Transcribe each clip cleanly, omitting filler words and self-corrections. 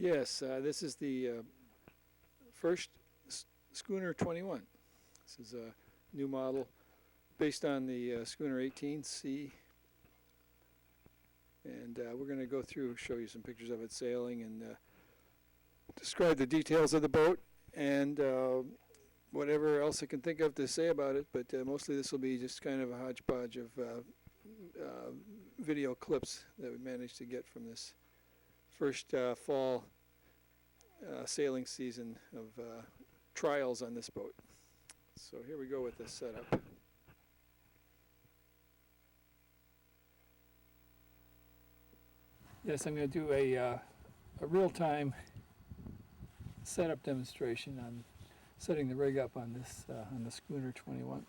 Yes, this is the first Schooner 21. This is a new model based on the Schooner 18C. And we're going to go through, show you some pictures of it sailing, and describe the details of the boat, and whatever else I can think of to say about it. But mostly this will be just kind of a hodgepodge of video clips that we managed to get from this first fall sailing season of trials on this boat. So here we go with this setup. Yes, I'm going to do a real-time setup demonstration on setting the rig up on this on the Schooner 21.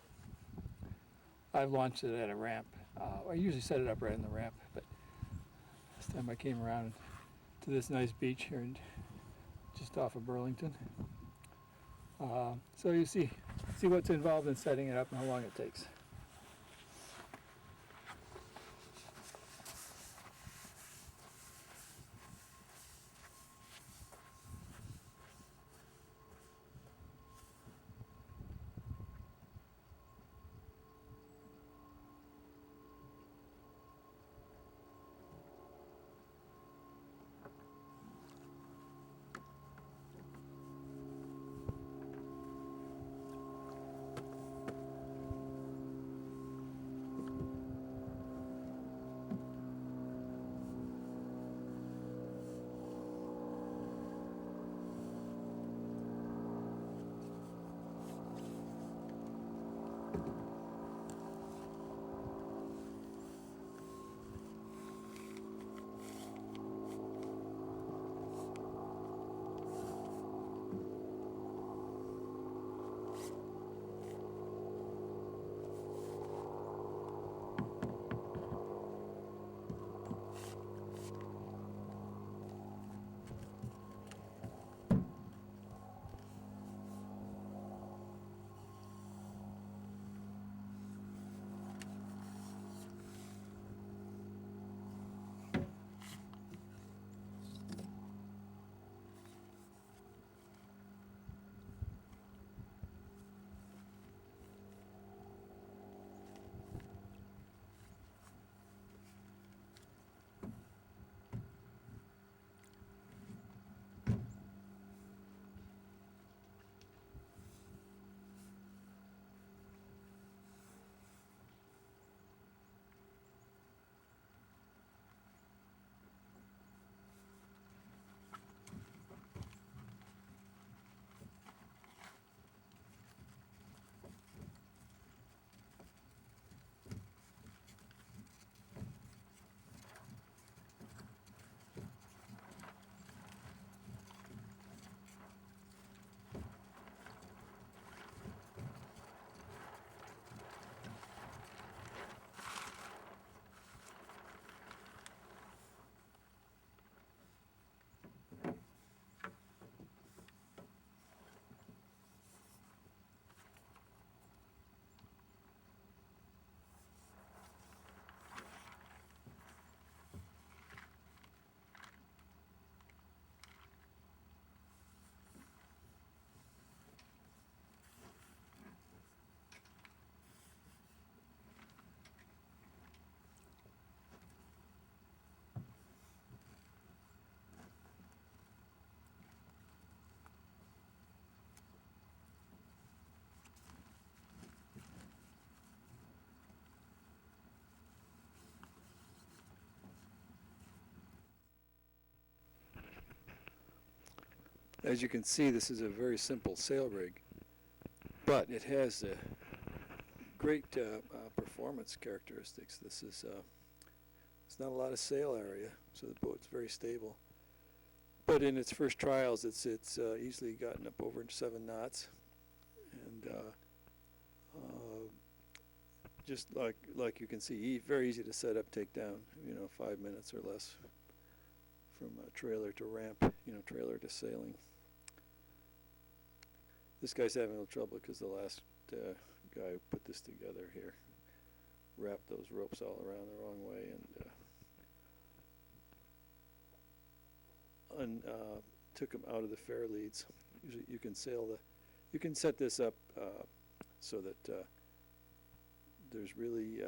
I've launched it at a ramp. I usually set it up right on the ramp, but this time I came around to this nice beach here just off of Burlington. So you see what's involved in setting it up and how long it takes. As you can see, this is a very simple sail rig, but it has great performance characteristics. This is it's not a lot of sail area, so the boat's very stable. But in its first trials, it's easily gotten up over 7 knots, and just like you can see, very easy to set up, take down. 5 minutes or less from trailer to ramp, trailer to sailing. This guy's having a little trouble because the last guy who put this together here wrapped those ropes all around the wrong way, and took them out of the fair leads. Usually you can you can set this up so that there's really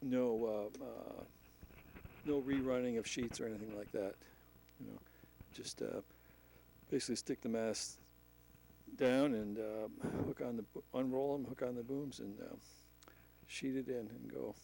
no rerunning of sheets or anything like that. You know, just basically stick the mast down and unroll them, hook on the booms, and sheet it in and go.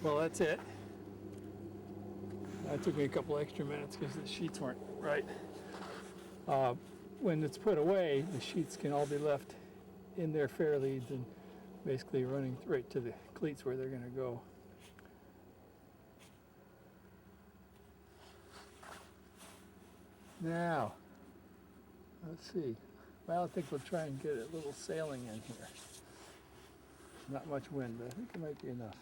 Well, that's it. It took me a couple extra minutes because the sheets weren't right. When it's put away, the sheets can all be left in their fair leads and basically running right to the cleats where they're going to go. Now, let's see. Well, I think we'll try and get a little sailing in here. Not much wind, but I think it might be enough.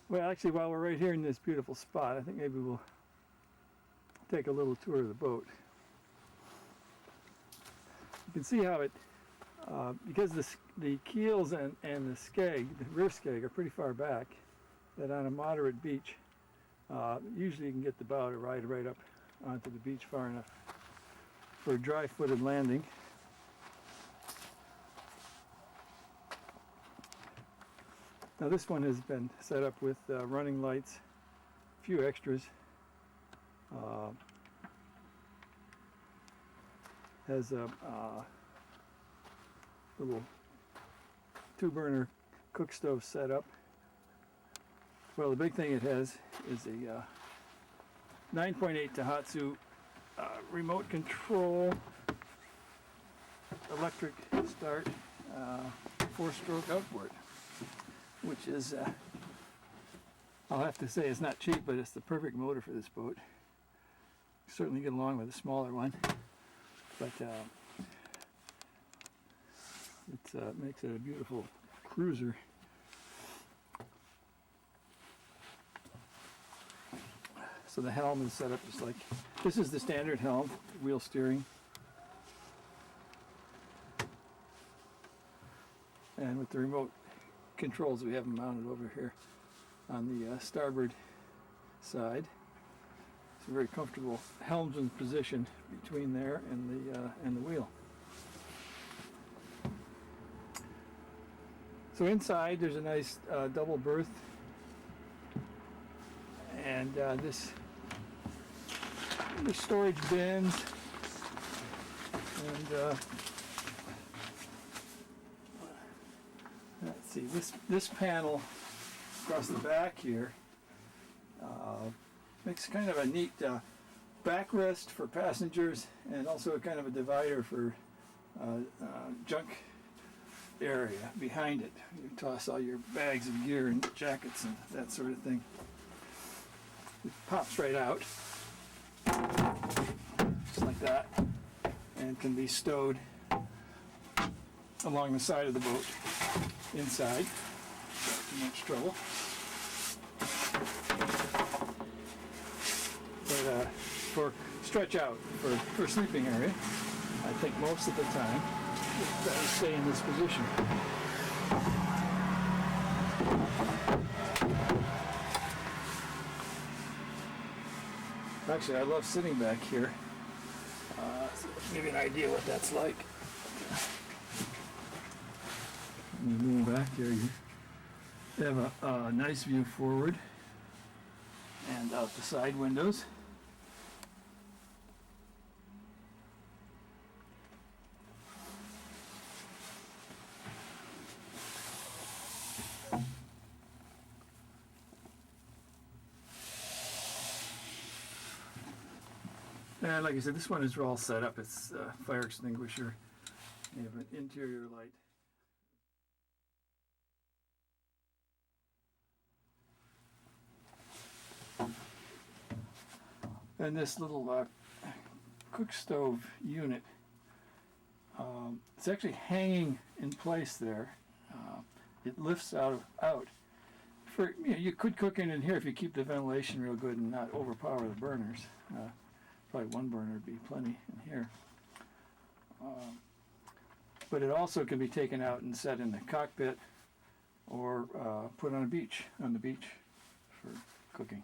Well, actually, while we're right here in this beautiful spot, I think maybe we'll take a little tour of the boat. You can see how it, because the keels and the skeg, the rear skeg, are pretty far back, that on a moderate beach, usually you can get the bow to ride right up onto the beach far enough for a dry-footed landing. Now this one has been set up with running lights, a few extras. Has a little 2-burner cook stove set up. Well, the big thing it has is a 9.8 Tohatsu remote control electric start 4-stroke outboard, which is, I'll have to say, it's not cheap, but it's the perfect motor for this boat. Certainly get along with a smaller one, but it makes it a beautiful cruiser. So the helm is set up just like, this is the standard helm, wheel steering. And with the remote controls, we have them mounted over here on the starboard side. It's a very comfortable helmsman position between there and the wheel. So inside there's a nice double berth, and this storage bins, and let's see, this panel across the back here makes kind of a neat backrest for passengers, and also a kind of a divider for junk area behind it. You toss all your bags of gear and jackets and that sort of thing. It pops right out, just like that, and can be stowed along the side of the boat inside. Not too much trouble. But for stretch out, for sleeping area, I think most of the time it's better to stay in this position. Actually, I love sitting back here. So give you an idea what that's like. And moving back there, you have a nice view forward and out the side windows. And like I said, this one is all set up. It's a fire extinguisher. You have an interior light. And this little cook stove unit, it's actually hanging in place there. It lifts out. For you could cook in here if you keep the ventilation real good and not overpower the burners. Probably one burner would be plenty in here. But it also can be taken out and set in the cockpit or put on the beach for cooking.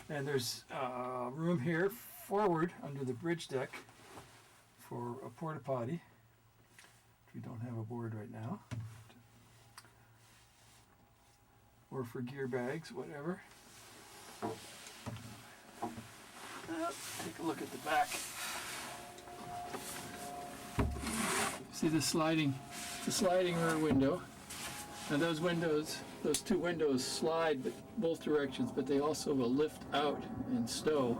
And there's room here forward under the bridge deck for a porta potty. We don't have a board right now. Or for gear bags, whatever. Take a look at the back. See the sliding rear window. And those two windows slide both directions, but they also will lift out and stow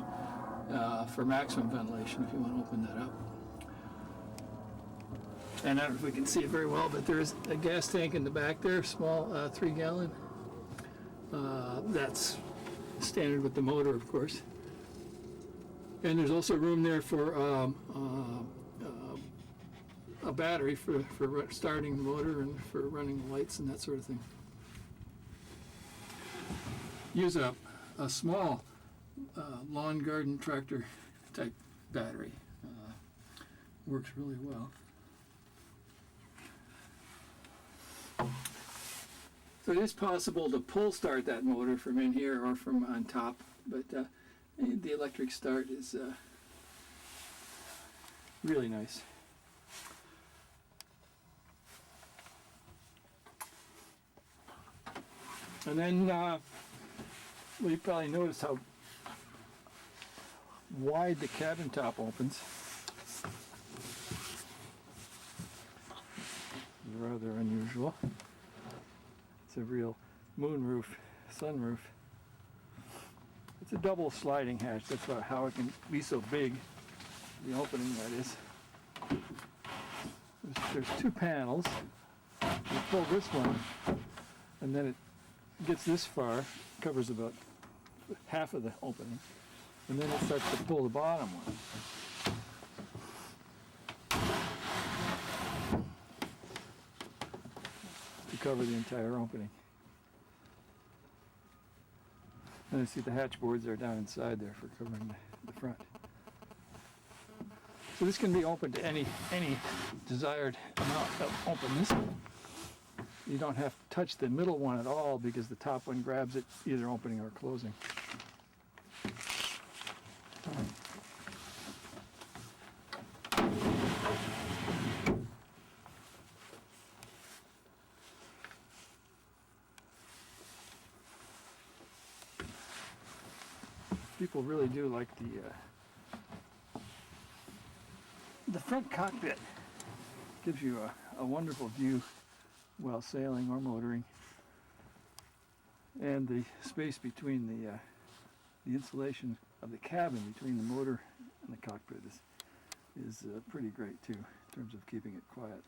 for maximum ventilation if you want to open that up. And I don't know if we can see it very well, but there's a gas tank in the back there, small 3-gallon. That's standard with the motor, of course. And there's also room there for a battery for starting the motor and for running the lights and that sort of thing. Use a small lawn garden tractor type battery. Works really well. So it is possible to pull start that motor from in here or from on top, but the electric start is really nice. And then, well, you probably noticed how wide the cabin top opens. Rather unusual. It's a real moonroof, sunroof. It's a double sliding hatch. That's how it can be so big. The opening, that is. There's 2 panels. You pull this one, and then it gets this far, covers about half of the opening, and then it starts to pull the bottom one. To cover the entire opening. And you see the hatch boards are down inside there for covering the front. So this can be opened to any desired amount of openness. You don't have to touch the middle one at all because the top one grabs it either opening or closing. People really do like the front cockpit. Gives you a wonderful view while sailing or motoring, and the space between the insulation of the cabin between the motor and the cockpit is pretty great too in terms of keeping it quiet.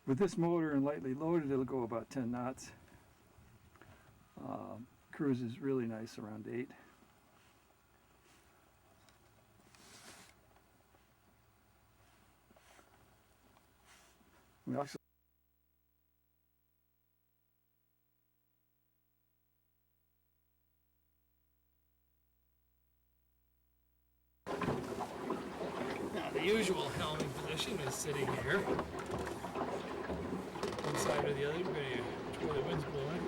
With this motor and lightly loaded, it'll go about 10 knots. Cruise is really nice around 8. We also now the usual helming position is sitting here. One side or the other, depending on which way the wind's blowing.